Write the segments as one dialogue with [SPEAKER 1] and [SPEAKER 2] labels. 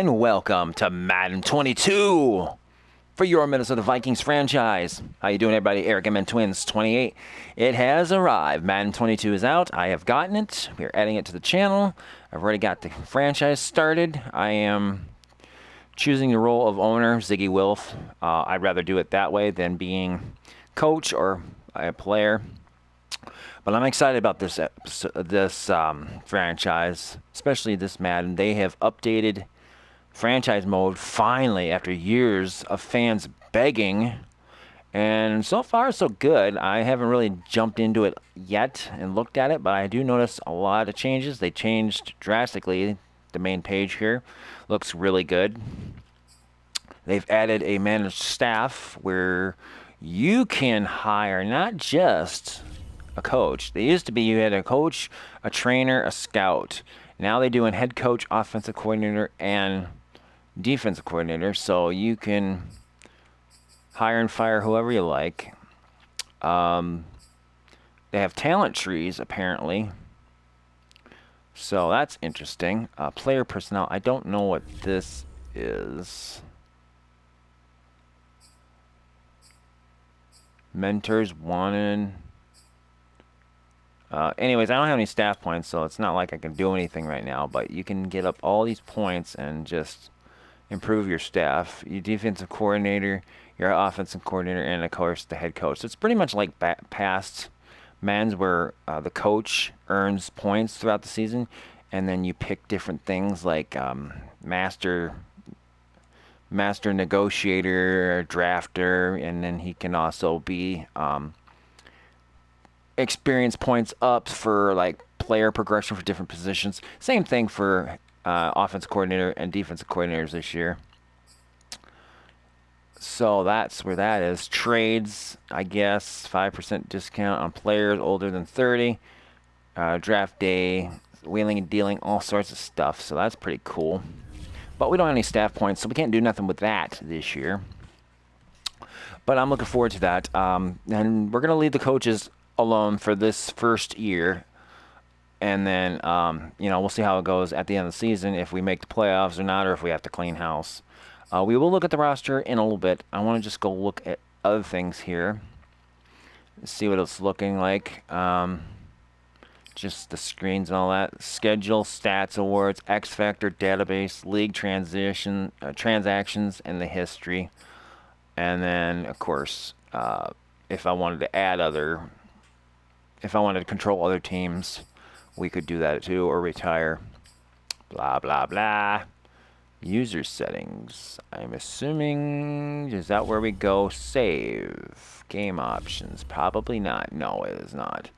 [SPEAKER 1] and welcome to Madden 22 for your Minnesota Vikings franchise. How you doing, everybody? Eric M. Twins 28. It has arrived. Madden 22 is out. I have gotten it. We are adding it to the channel. I've already got the franchise started. I am choosing the role of owner, Ziggy Wilf. I'd rather do it that way than being coach or a player. But I'm excited about this franchise, especially this Madden. They have updated franchise mode finally after years of fans begging, and so far so good. I haven't really jumped into it yet and looked at it, but I do notice a lot of changes. They changed drastically. The main page here looks really good. They've added a managed staff where you can hire not just a coach. They used to be you had a coach, a trainer, a scout. Now they do a head coach, offensive coordinator, and defensive coordinator. So you can hire and fire whoever you like. They have talent trees, apparently. So that's interesting. Player personnel. I don't know what this is. Mentors wanted. Anyways, I don't have any staff points, so it's not like I can do anything right now, but you can get up all these points and just improve your staff. Your defensive coordinator, your offensive coordinator, and, of course, the head coach. So it's pretty much like past Men's where the coach earns points throughout the season, and then you pick different things like master negotiator, drafter, and then he can also be experience points up for like player progression for different positions. Same thing for offensive coordinator and defensive coordinators this year. So that's where that is. Trades, I guess, 5% discount on players older than 30. Draft day, wheeling and dealing, all sorts of stuff. So that's pretty cool. But we don't have any staff points, so we can't do nothing with that this year. But I'm looking forward to that. And we're going to leave the coaches alone for this first year, and then we'll see how it goes at the end of the season, if we make the playoffs or not, or if we have to clean house. We will look at the roster in a little bit. I want to just go look at other things here, see what it's looking like. Just the screens and all that. Schedule, stats, awards, X Factor, database, league transactions, and the history. And then, of course, if I wanted to control other teams, we could do that too, or retire. Blah, blah, blah. User settings. I'm assuming, is that where we go? Save. Game options. Probably not. No, it is not.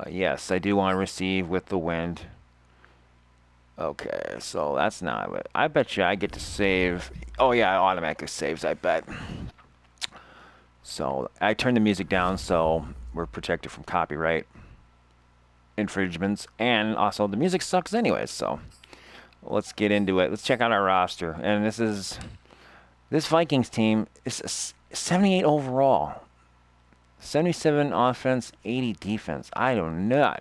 [SPEAKER 1] Yes, I do want to receive with the wind. Okay, so that's not it. I bet you I get to save. Oh, yeah, it automatically saves, I bet. So I turned the music down so we're protected from copyright infringements, and also the music sucks anyways. So let's get into it. Let's check out our roster. And this Vikings team is 78 overall, 77 offense, 80 defense. I don't know.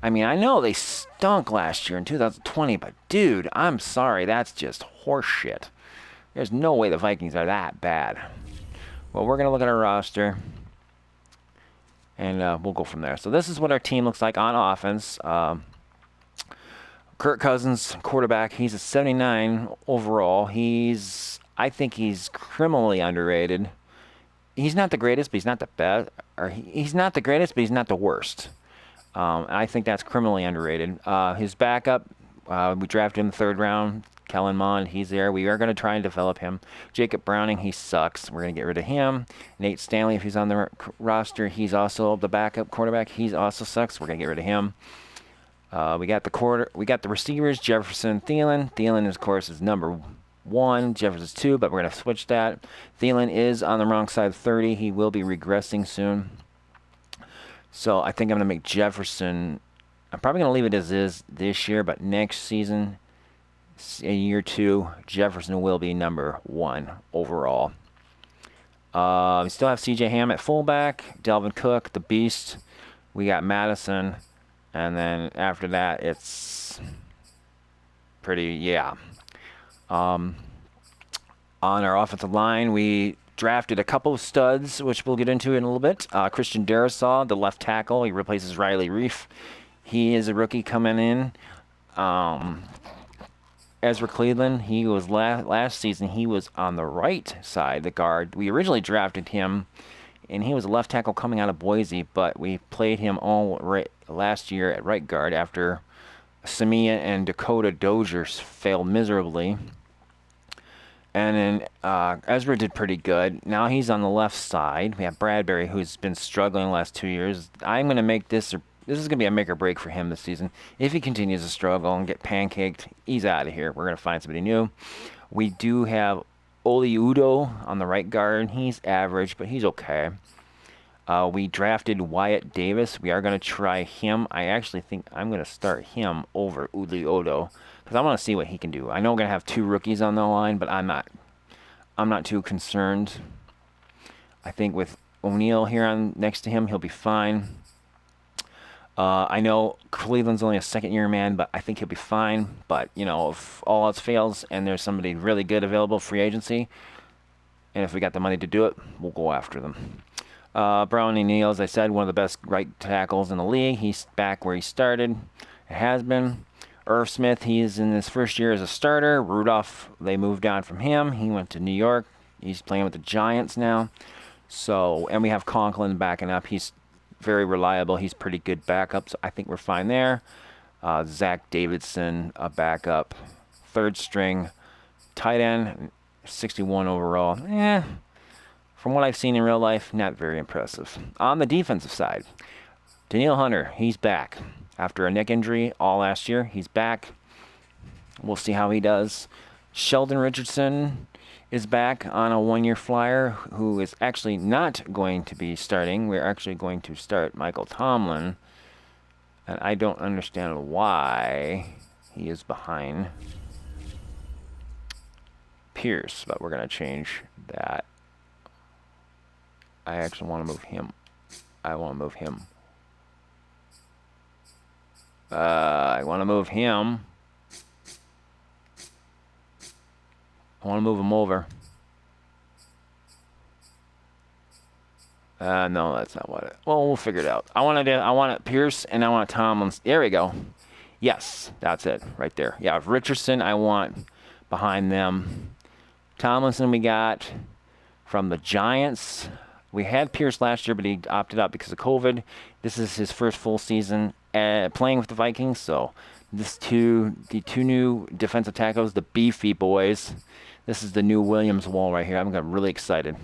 [SPEAKER 1] I mean, I know they stunk last year in 2020, but dude, I'm sorry, that's just horseshit. There's no way the Vikings are that bad. Well, we're going to look at our roster, and we'll go from there. So this is what our team looks like on offense. Kirk Cousins, quarterback, he's a 79 overall. I think he's criminally underrated. He's not the greatest, but he's not the best. He's not the greatest, but he's not the worst. I think that's criminally underrated. His backup, we drafted him in the 3rd round. Kellen Mond, he's there. We are going to try and develop him. Jacob Browning, he sucks. We're going to get rid of him. Nate Stanley, if he's on the roster, he's also the backup quarterback. He also sucks. We're going to get rid of him. We got the receivers, Jefferson, Thielen. Thielen, of course, is number 1. Jefferson's 2, but we're going to switch that. Thielen is on the wrong side of 30. He will be regressing soon. So I think I'm going to make Jefferson. I'm probably going to leave it as is this year, but next season, in year 2, Jefferson will be number 1 overall. We still have C.J. Ham at fullback, Delvin Cook, the Beast. We got Madison, and then after that, it's pretty, yeah. Um, on our offensive line, we drafted a couple of studs, which we'll get into in a little bit. Christian Darrisaw, the left tackle, he replaces Riley Reef. He is a rookie coming in. Um, Ezra Cleveland, he was last season, he was on the right side, the guard. We originally drafted him, and he was a left tackle coming out of Boise, but we played him all right last year at right guard after Samia and Dakota Dozier's failed miserably. And then Ezra did pretty good. Now he's on the left side. We have Bradbury, who's been struggling the last 2 years. I'm going to make this, or this is going to be a make or break for him this season. If he continues to struggle and get pancaked, he's out of here. We're going to find somebody new. We do have Oli Udo on the right guard. He's average, but he's okay. We drafted Wyatt Davis. We are going to try him. I actually think I'm going to start him over Uli Odo because I want to see what he can do. I know we're going to have two rookies on the line, but I'm not too concerned. I think with O'Neal here on next to him, he'll be fine. I know Cleveland's only a second-year man, but I think he'll be fine. But, you know, if all else fails and there's somebody really good available, free agency, and if we got the money to do it, we'll go after them. Brownie Neal, as I said, one of the best right tackles in the league. He's back where he started. It has been. Irv Smith, he's in his first year as a starter. Rudolph, they moved on from him. He went to New York. He's playing with the Giants now. So, and we have Conklin backing up. He's very reliable. He's pretty good backup, so I think we're fine there. Zach Davidson, a backup. Third string. Tight end, 61 overall. From what I've seen in real life, not very impressive. On the defensive side, Danielle Hunter, he's back. After a neck injury all last year, he's back. We'll see how he does. Sheldon Richardson is back on a one-year flyer who is actually not going to be starting. We're actually going to start Michael Tomlin. And I don't understand why he is behind Pierce, but we're going to change that. I actually want to move him. I want to move him. I want to move him. I want to move him over. No, that's not what it. Well, we'll figure it out. I want it Pierce and I want Tomlin. There we go. Yes, that's it right there. Yeah, Richardson I want behind them. Tomlinson we got from the Giants. We had Pierce last year, but he opted out because of COVID. This is his first full season playing with the Vikings. So the two new defensive tackles, the beefy boys. This is the new Williams wall right here. I'm really excited.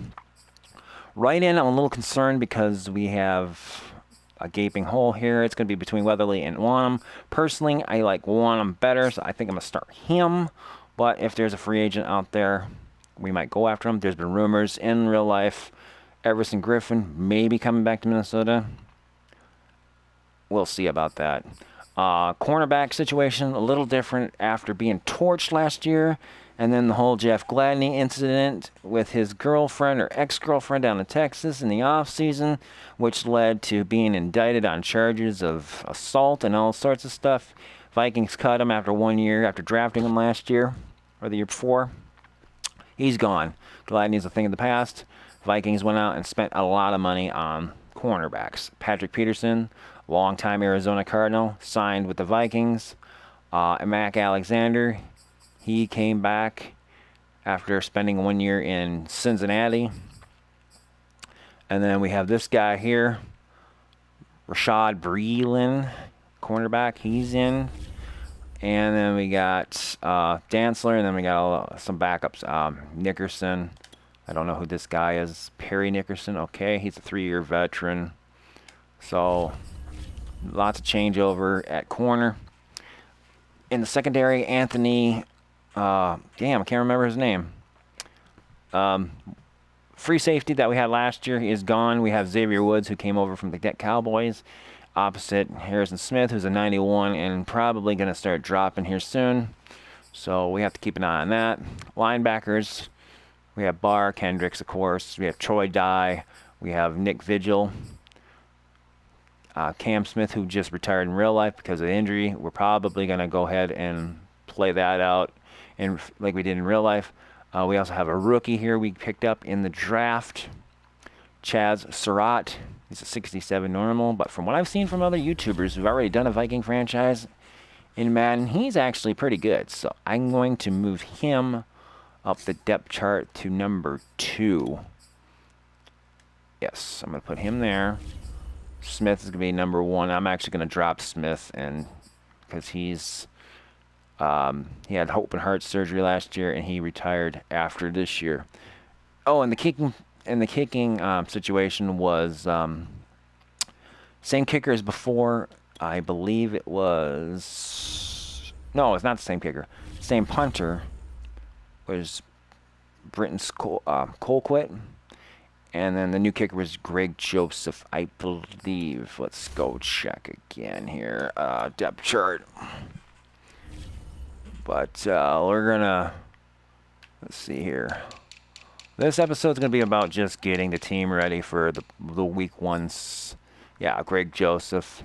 [SPEAKER 1] Right in, I'm a little concerned because we have a gaping hole here. It's going to be between Weatherly and Wanham. Personally, I like Wanham better, so I think I'm going to start him. But if there's a free agent out there, we might go after him. There's been rumors in real life. Everson Griffin may be coming back to Minnesota. We'll see about that. Cornerback situation, a little different after being torched last year. And then the whole Jeff Gladney incident with his girlfriend or ex-girlfriend down in Texas in the offseason, which led to being indicted on charges of assault and all sorts of stuff. Vikings cut him after 1 year, after drafting him last year or the year before. He's gone. Gladney's a thing of the past. Vikings went out and spent a lot of money on cornerbacks. Patrick Peterson, longtime Arizona Cardinal, signed with the Vikings. And Mac Alexander, he came back after spending 1 year in Cincinnati. And then we have this guy here, Rashad Breeland, cornerback. He's in. And then we got Dantzler, and then we got some backups. Nickerson. I don't know who this guy is. Perry Nickerson. Okay, he's a 3-year veteran. So, lots of changeover at corner. In the secondary, Anthony, I can't remember his name. Free safety that we had last year is gone. We have Xavier Woods, who came over from the Cowboys, opposite Harrison Smith, who's a 91, and probably going to start dropping here soon. So we have to keep an eye on that. Linebackers, we have Barr, Kendricks, of course. We have Troy Dye. We have Nick Vigil. Cam Smith, who just retired in real life because of injury. We're probably going to go ahead and play that out, and like we did in real life. We also have a rookie here we picked up in the draft, Chaz Surratt. He's a 67 normal, but from what I've seen from other YouTubers who've already done a Viking franchise in Madden, he's actually pretty good. So I'm going to move him up the depth chart to number 2. Yes, I'm going to put him there. Smith is going to be number 1. I'm actually going to drop Smith, and because he had open heart surgery last year, and he retired after this year. Oh, and the kicking situation was same kicker as before. I believe it was... No, it's not the same kicker. Same punter was Britton's Colquitt. And then the new kicker was Greg Joseph, I believe. Let's go check again here. Depth chart. But we're going to... Let's see here. This episode's going to be about just getting the team ready for the week ones. Yeah, Greg Joseph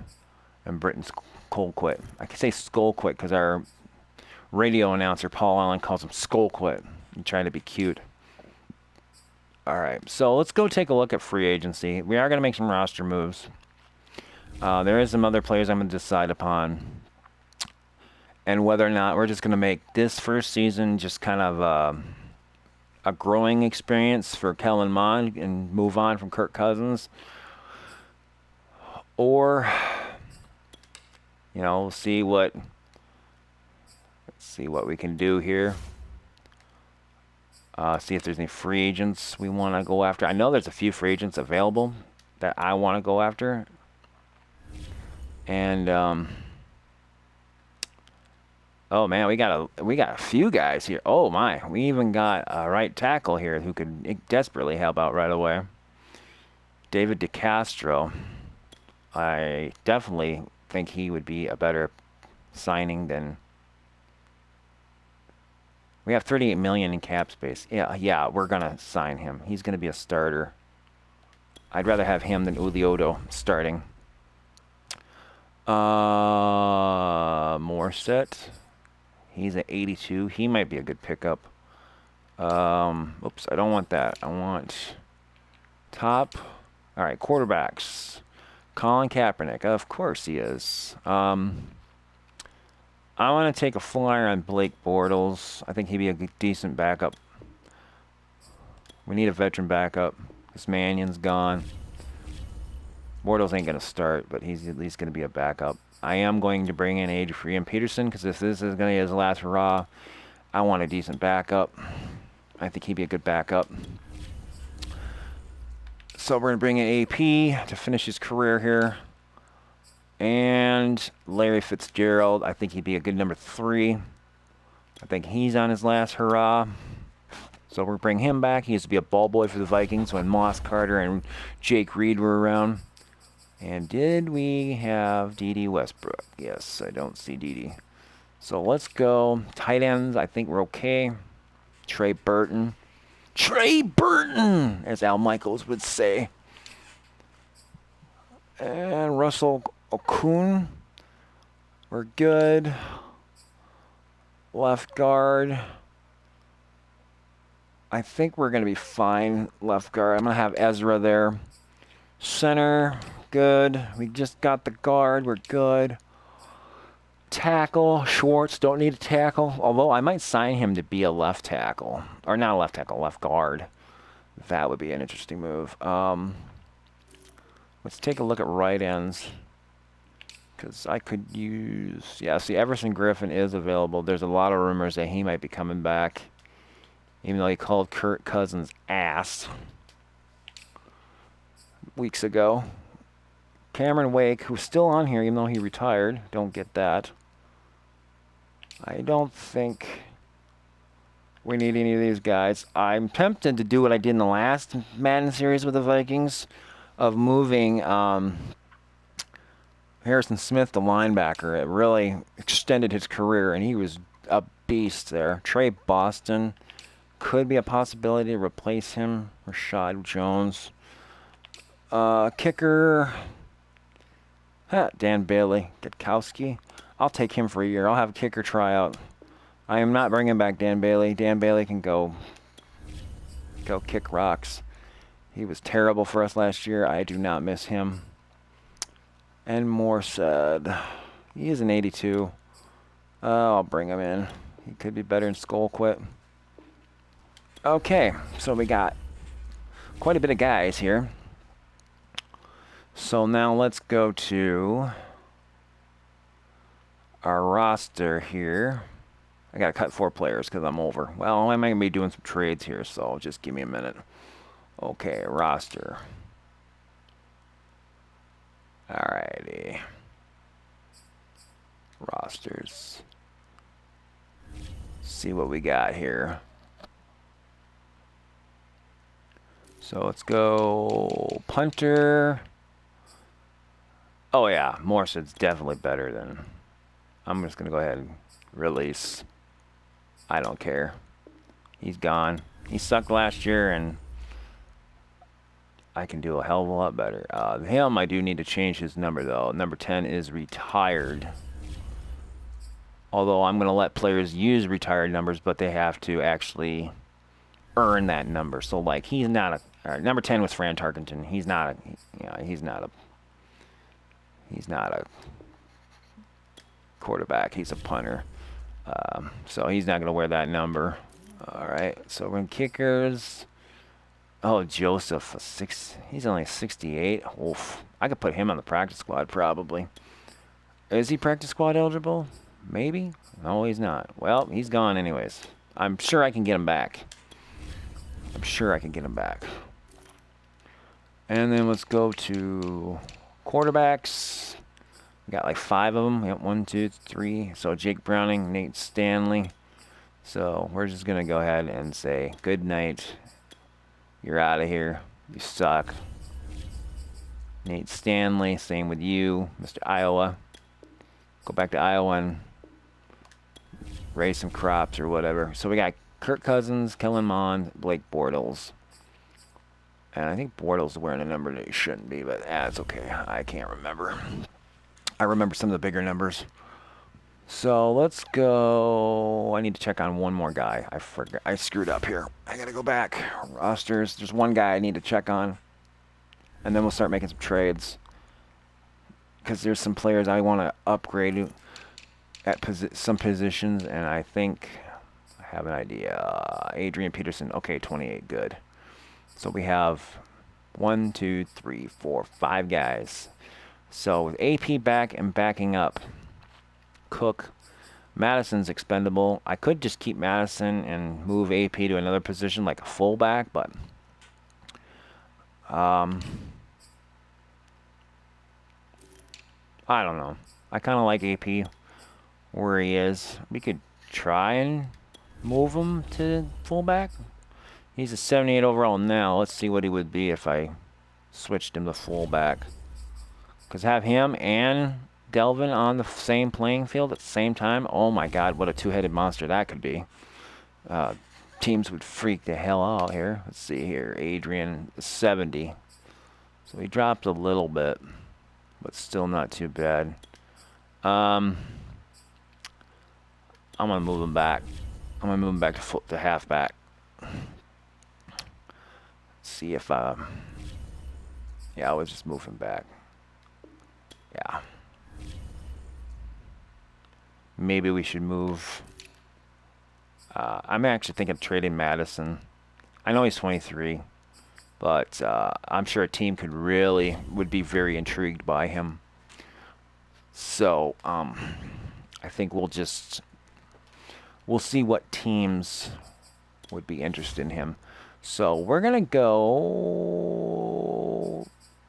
[SPEAKER 1] and Britton's Colquitt. I can say Skullquit because our radio announcer, Paul Allen, calls him Skullquit. He's trying to be cute. All right, so let's go take a look at free agency. We are going to make some roster moves. There is some other players I'm going to decide upon. And whether or not we're just going to make this first season just kind of a growing experience for Kellen Mond and move on from Kirk Cousins. Or, you know, let's see what we can do here. See if there's any free agents we want to go after. I know there's a few free agents available that I want to go after. And oh man, we got a few guys here. Oh my, we even got a right tackle here who could desperately help out right away. David DeCastro. I definitely think he would be a better signing than... We have $38 million in cap space. Yeah, we're gonna sign him. He's gonna be a starter. I'd rather have him than Ulioto starting. Morset. He's at 82. He might be a good pickup. Oops, I don't want that. I want top. All right, quarterbacks. Colin Kaepernick. Of course he is. I want to take a flyer on Blake Bortles. I think he'd be a decent backup. We need a veteran backup. This Mannion's gone. Bortles ain't going to start, but he's at least going to be a backup. I am going to bring in Adrian Peterson because if this is going to be his last hurrah, I want a decent backup. I think he'd be a good backup. So we're going to bring in AP to finish his career here. And Larry Fitzgerald, I think he'd be a good number 3. I think he's on his last hurrah. So we're bring him back. He used to be a ball boy for the Vikings when Moss Carter and Jake Reed were around. And did we have D.D. Westbrook? Yes, I don't see D.D. So let's go. Tight ends, I think we're okay. Trey Burton. Trey Burton, as Al Michaels would say. And Russell Okun. We're good. Left guard. I think we're going to be fine. Left guard. I'm going to have Ezra there. Center. Good. We just got the guard. We're good. Tackle. Schwartz. Don't need a tackle. Although I might sign him to be a left tackle. Or not a left tackle. Left guard. That would be an interesting move. Let's take a look at right ends. Because I could use... Yeah, see, Everson Griffin is available. There's a lot of rumors that he might be coming back. Even though he called Kirk Cousins ass weeks ago. Cameron Wake, who's still on here even though he retired. Don't get that. I don't think we need any of these guys. I'm tempted to do what I did in the last Madden series with the Vikings of moving Harrison Smith, the linebacker. It really extended his career, and he was a beast there. Trey Boston could be a possibility to replace him. Rashad Jones. Kicker. Dan Bailey. Gutkowski. I'll take him for a year. I'll have a kicker tryout. I am not bringing back Dan Bailey. Dan Bailey can go kick rocks. He was terrible for us last year. I do not miss him. And Moore said he is an 82. I'll bring him in. He could be better in Skull Quit. Okay, so we got quite a bit of guys here. So now let's go to our roster here. I got to cut 4 players because I'm over. Well, I might be doing some trades here, so just give me a minute. Okay, roster. Alrighty. Rosters. See what we got here. So let's go punter. Oh yeah, Morrison's definitely better than. I'm just gonna go ahead and release. I don't care. He's gone. He sucked last year, and I can do a hell of a lot better. Him, I do need to change his number though. Number 10 is retired. Although I'm gonna let players use retired numbers, but they have to actually earn that number. So like he's not a number 10 was Fran Tarkenton. He's not a quarterback. He's a punter. So he's not going to wear that number. All right. So we're in kickers. Oh, Joseph, he's only 68. Oof. I could put him on the practice squad probably. Is he practice squad eligible? Maybe. No, he's not. Well, he's gone anyways. I'm sure I can get him back. And then let's go to quarterbacks. We got like 5 of them. We got 1, 2, 3. So Jake Browning, Nate Stanley. So we're just going to go ahead and say good night. You're out of here. You suck. Nate Stanley, same with you, Mr. Iowa. Go back to Iowa and raise some crops or whatever. So we got Kirk Cousins, Kellen Mond, Blake Bortles. And I think Bortles is wearing a number that he shouldn't be, but that's okay. I can't remember. I remember some of the bigger numbers. So let's go. I need to check on one more guy. I forgot. I screwed up here. I gotta go back. Rosters. There's one guy I need to check on. And then we'll start making some trades. Because there's some players I want to upgrade at some positions. And I think I have an idea. Adrian Peterson. Okay, 28. Good. So we have 1, 2, 3, 4, 5 guys. So with AP back and backing up, Cook, Madison's expendable. I could just keep Madison and move AP to another position like a fullback, but I don't know. I kind of like AP where he is. We could try and move him to fullback. He's a 78 overall now. Let's see what he would be if I switched him to fullback. Because have him and Delvin on the same playing field at the same time. Oh my God, what a two-headed monster that could be. Teams would freak the hell out here. Let's see here. Adrian, 70. So he dropped a little bit, but still not too bad. I'm going to move him back. I'm going to move him back to halfback. See if yeah, I was just moving back. Yeah. Maybe we should move. I'm actually thinking of trading Madison. I know he's 23, but I'm sure a team would be very intrigued by him. So I think we'll see what teams would be interested in him. So we're gonna go.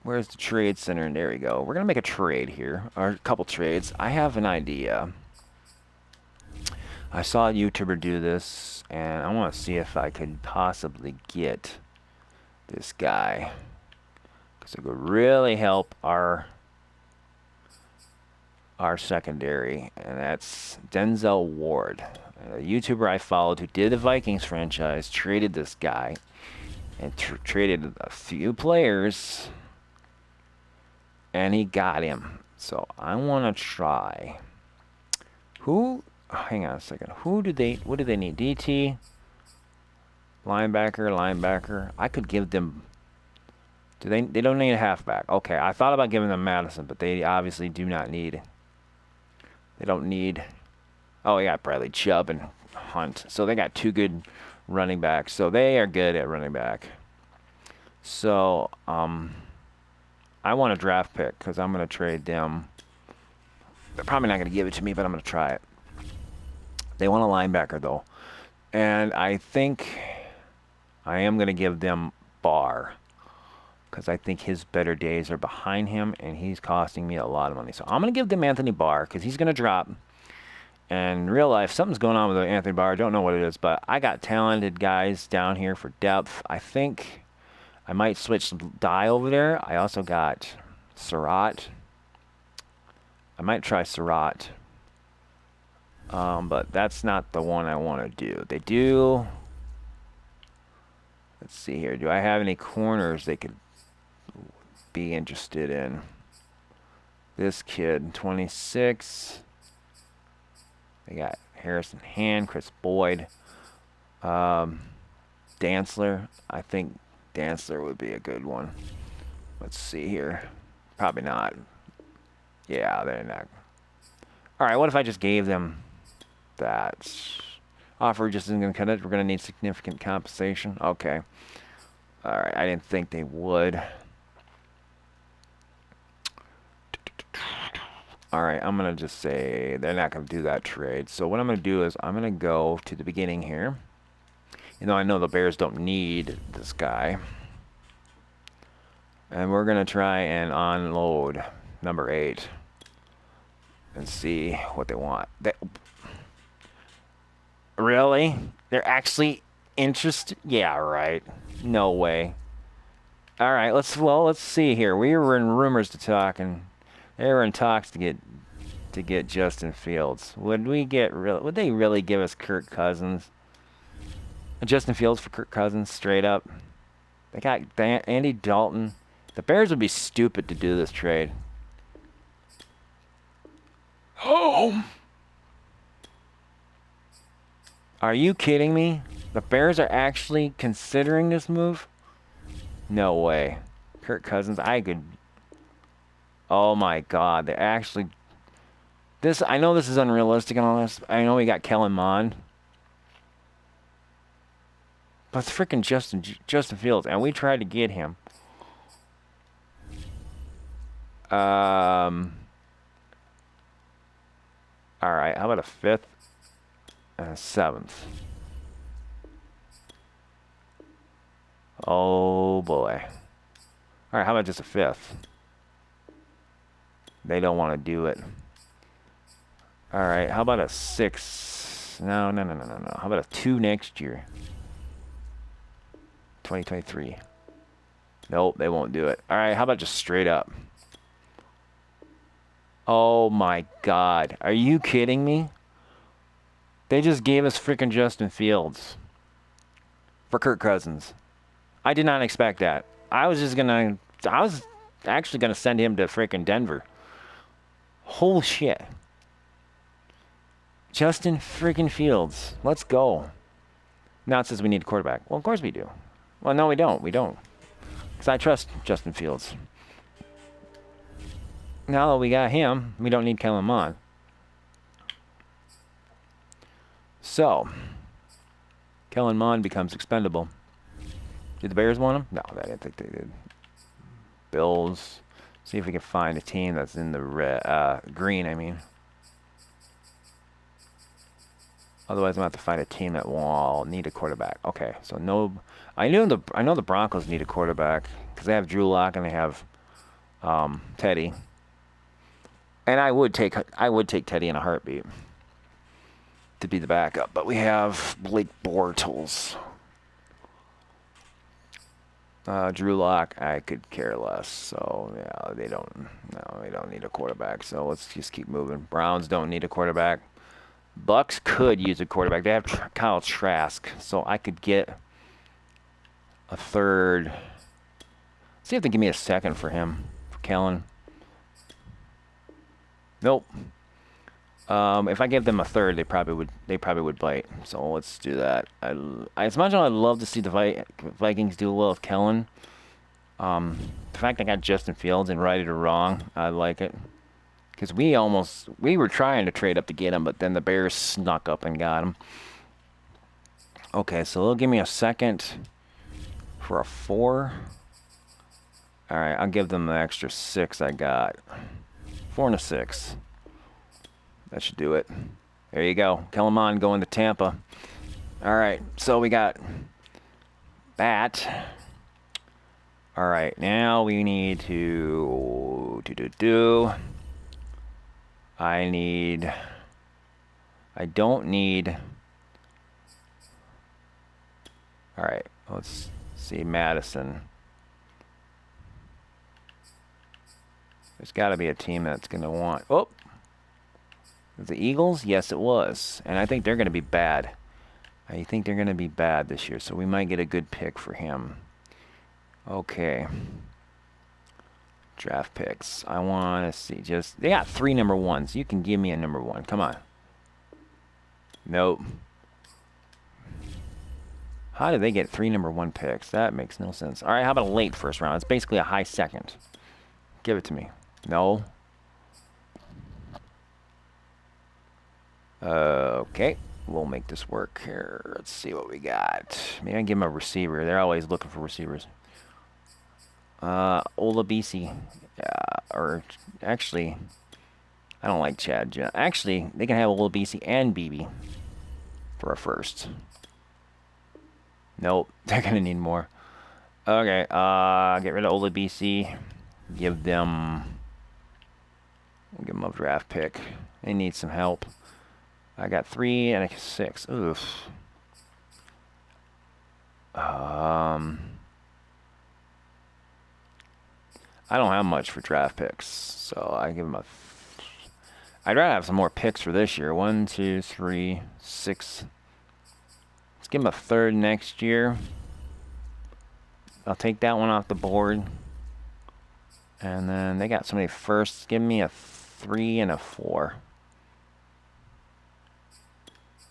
[SPEAKER 1] Where's the trade center? There we go. We're gonna make a trade here, or a couple trades. I have an idea. I saw a YouTuber do this, and I want to see if I could possibly get this guy, because it would really help our secondary, and that's Denzel Ward, a YouTuber I followed who did the Vikings franchise, traded this guy, and traded a few players, and he got him. So I want to try. Who hang on a second. What do they need? DT, linebacker. I could give them. They don't need a halfback. Okay, I thought about giving them Madison, but they obviously do not need. They don't need. Oh, yeah, Bradley Chubb and Hunt. So they got 2 good running backs. So they are good at running back. So, I want a draft pick because I'm going to trade them. They're probably not going to give it to me, but I'm going to try it. They want a linebacker, though. And I think I am going to give them Barr because I think his better days are behind him, and he's costing me a lot of money. So I'm going to give them Anthony Barr because he's going to drop. And in real life, something's going on with Anthony Barr. I don't know what it is, but I got talented guys down here for depth. I think I might switch some dye over there. I also got Surratt. I might try Surratt. But that's not the one I want to do. They do. Let's see here. Do I have any corners they could be interested in? This kid, 26. They got Harrison Hand, Chris Boyd, Dantzler. I think Dantzler would be a good one. Let's see here. Probably not. Yeah, they're not. All right, what if I just gave them that? Offer just isn't going to cut it. We're going to need significant compensation. Okay. All right, I didn't think they would. All right, I'm going to just say they're not going to do that trade. So what I'm going to do is I'm going to go to the beginning here. You know, I know the Bears don't need this guy. And we're going to try and unload number 8 and see what they want. Really? They're actually interested? Yeah, right. No way. All right, let's see here. We were in rumors to talk, and they were in talks to get Justin Fields. Would they really give us Kirk Cousins? Justin Fields for Kirk Cousins, straight up. They got Andy Dalton. The Bears would be stupid to do this trade. Oh! Are you kidding me? The Bears are actually considering this move? No way. Kirk Cousins, I could... Oh my God, they actually... I know this is unrealistic and all this. I know we got Kellen Mond. But it's freaking Justin Fields, and we tried to get him. All right, how about a 5th and a 7th? Oh boy. All right, how about just a 5th? They don't want to do it. All right, how about a 6? No. How about a 2 next year? 2023. Nope, they won't do it. All right, how about just straight up? Oh my God. Are you kidding me? They just gave us freaking Justin Fields for Kirk Cousins. I did not expect that. I was actually gonna send him to freaking Denver. Holy shit. Justin freaking Fields. Let's go. Now it says we need a quarterback. Well, of course we do. Well, no, we don't. We don't. Because I trust Justin Fields. Now that we got him, we don't need Kellen Mond. So, Kellen Mond becomes expendable. Did the Bears want him? No, I didn't think they did. Bills. See if we can find a team that's in the green, I mean. Otherwise, I'm going to have to find a team that will need a quarterback. Okay, so no... I know the Broncos need a quarterback because they have Drew Lock and they have Teddy. And I would take Teddy in a heartbeat to be the backup. But we have Blake Bortles. Drew Lock, I could care less. So, yeah, they don't need a quarterback. So let's just keep moving. Browns don't need a quarterback. Bucks could use a quarterback. They have Kyle Trask. So I could get a 3rd. See if they give me a 2nd for him. For Kellen. Nope. If I gave them a third, they probably would bite. So let's do that. As much as I'd love to see the Vikings do a little with Kellen, the fact I got Justin Fields and right it or wrong, I like it. Because we were trying to trade up to get him, but then the Bears snuck up and got him. Okay, so they'll give me a second for a 4. All right, I'll give them the extra 6 I got. 4 and a 6. That should do it. There you go. Kellerman going to Tampa. All right, so we got that. All right, now we need to I don't need. All right, let's see Madison. There's got to be a team that's going to want. Oh, the Eagles? Yes, it was. And I think they're going to be bad. I think they're going to be bad this year, so we might get a good pick for him. Okay. Draft picks. I want to see just... They got 3 number 1s. You can give me a number 1. Come on. Nope. How did they get 3 number 1 picks? That makes no sense. All right, how about a late first round? It's basically a high second. Give it to me. No. Okay. We'll make this work here. Let's see what we got. Maybe I can give him a receiver. They're always looking for receivers. Olabisi. Or actually, I don't like Chad. Actually, they can have Olabisi and BB for a first. Nope. They're going to need more. Okay. Get rid of Olabisi. Give them a draft pick. They need some help. I got 3 and a 6. Oof. I don't have much for draft picks, so I give them a... I'd rather have some more picks for this year. 1, 2, 3, 6. Let's give them a third next year. I'll take that one off the board. And then they got so many firsts. Give me a 3 and a 4.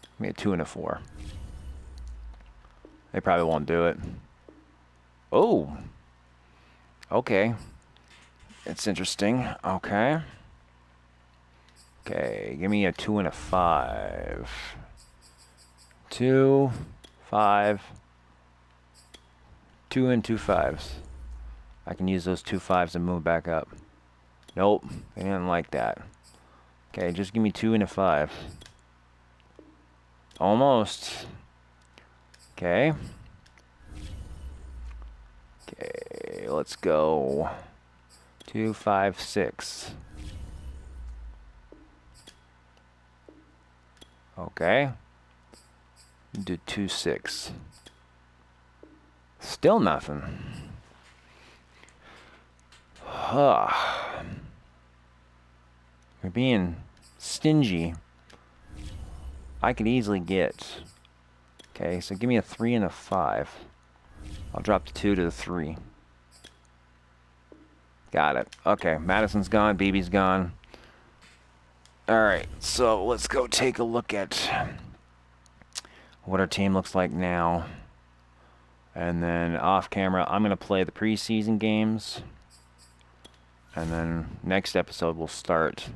[SPEAKER 1] Give me a 2 and a 4. They probably won't do it. Oh. Okay. It's interesting. Okay. Okay, give me a 2 and a 5. 2, 5. 2 and 2 5s. I can use those 2 5s and move back up. Nope, they didn't like that. Okay, just give me 2 and a 5. Almost. Okay. Okay, let's go. 2, 5, 6. Okay. Do 2, 6. Still nothing. We're being stingy. I could easily get. Okay, so give me a 3 and a 5. I'll drop the 2 to the 3. Got it. Okay, Madison's gone. BB's gone. Alright, so let's go take a look at what our team looks like now. And then off camera, I'm going to play the preseason games. And then next episode, we'll start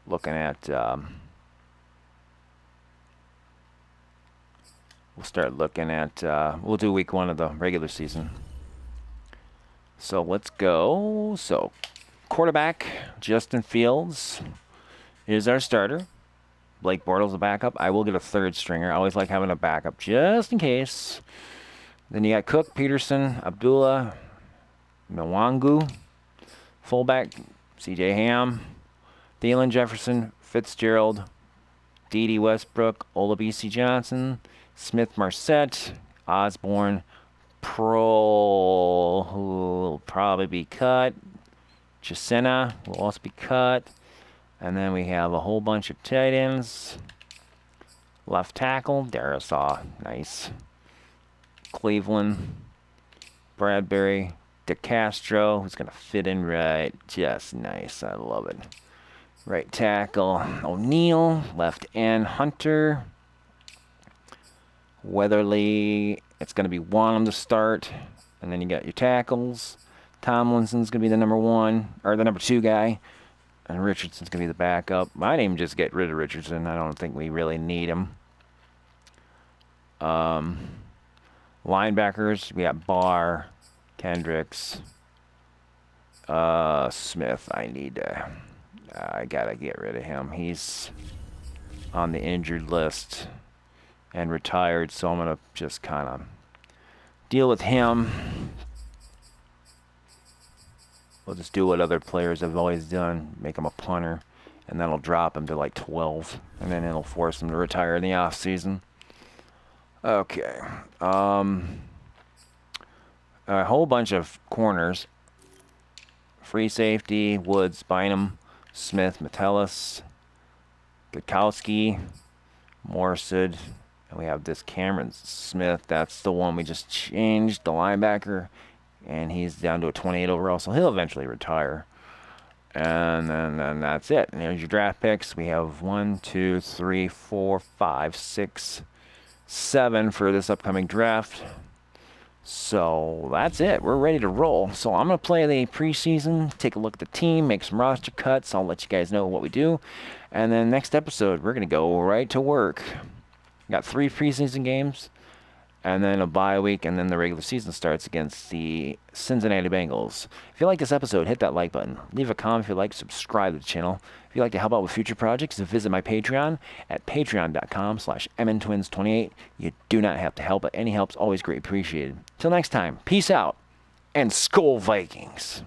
[SPEAKER 1] looking at... we'll do week 1 of the regular season. So let's go. So quarterback, Justin Fields is our starter. Blake Bortles a backup. I will get a third stringer. I always like having a backup just in case. Then you got Cook, Peterson, Abdullah, Mwangu. Fullback, C.J. Ham, Thielen, Jefferson, Fitzgerald, D.D. Westbrook, Olabisi Johnson, Smith Marset, Osborne, Pro, who will probably be cut. Chisena will also be cut. And then we have a whole bunch of tight ends. Left tackle, Darisaw, nice. Cleveland, Bradbury, DeCastro, who's going to fit in right. Just nice, I love it. Right tackle, O'Neal. Left end, Hunter. Weatherly, it's going to be Wanham to start. And then you got your tackles. Tomlinson's going to be the number 1, or the number 2 guy. And Richardson's going to be the backup. I didn't even just get rid of Richardson. I don't think we really need him. Linebackers, we got Barr, Kendricks, Smith. I gotta get rid of him. He's on the injured list and retired, so I'm gonna just kind of deal with him. We'll just do what other players have always done, make him a punter, and then I'll drop him to like 12, and then it'll force him to retire in the off season. Okay. A whole bunch of corners. Free safety, Woods, Bynum, Smith, Metellus, Gutowski, Morsid, and we have this Cameron Smith. That's the one we just changed, the linebacker, and he's down to a 28 overall, so he'll eventually retire. And then that's it. And there's your draft picks. We have 1, 2, 3, 4, 5, 6, 7 for this upcoming draft. So that's it. We're ready to roll. So I'm going to play the preseason, take a look at the team, make some roster cuts. I'll let you guys know what we do. And then next episode, we're going to go right to work. Got 3 preseason games, and then a bye week, and then the regular season starts against the Cincinnati Bengals. If you like this episode, hit that like button. Leave a comment if you like, subscribe to the channel. If you'd like to help out with future projects, visit my Patreon at patreon.com/mntwins28. You do not have to help, but any help's always greatly appreciated. Till next time, peace out, and Skol Vikings.